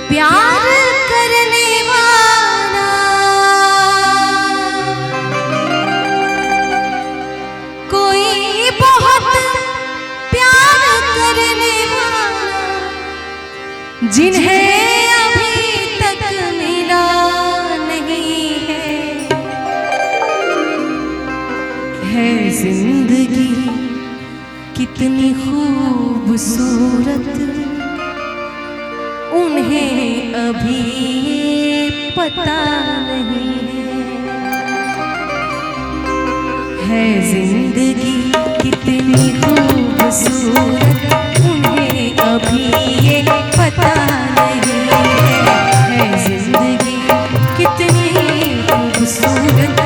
प्यार करने वाला कोई बहुत प्यार करने वाला जिन्हें अभी तक मिला नहीं है जिंदगी कितनी खूबसूरत उन्हें अभी ये पता नहीं है जिंदगी कितनी खूबसूरत उन्हें अभी ये पता नहीं है जिंदगी कितनी खूबसूरत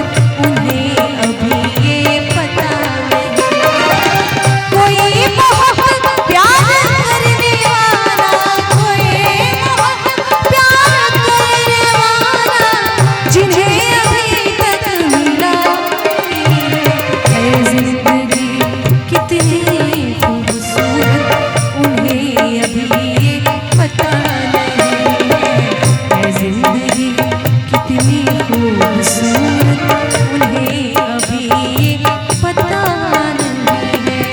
उन्हें अभी ये पता नहीं। कोई बहुत प्यार करने वाला कोई बहुत प्यार करने वाला जिन्हें अभी तक मिला है जिंदगी कितनी खूबसूरत उन्हें अभी ये पता नहीं है जिंदगी कितनी खूबसूरत उन्हें अभी ये पता नहीं है।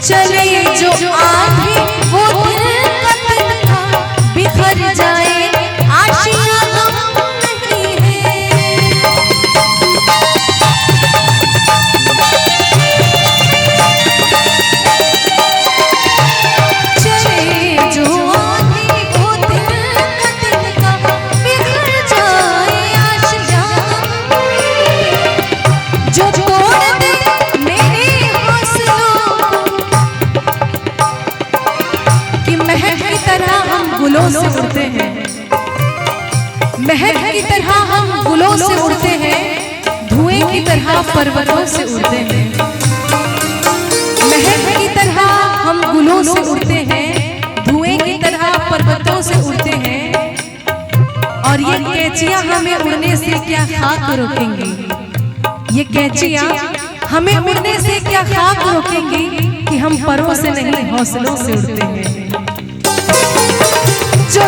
चले जो आंधी वो दिल का दिल था बिखर जाए आशियां गम नहीं है। चले जो आंधी वो दिल का बिखर जाए आशियां जो तोड़ दे मेरे हौसलों कि महक की तरह हम गुलों से उड़ते हैं महक की तरह हम गुलों से उड़ते हैं धुएं की तरह पर्वतों से उड़ते हैं महक की तरह हम गुलों से उड़ते हैं धुएं की तरह पर्वतों से उड़ते हैं और ये कैचियां हमें उड़ने से क्या खाक रोकेंगी ये कैचियां हमें उड़ने से क्या खाक रोकेंगी कि हम परों से नहीं हौसलों से उड़ते हैं जो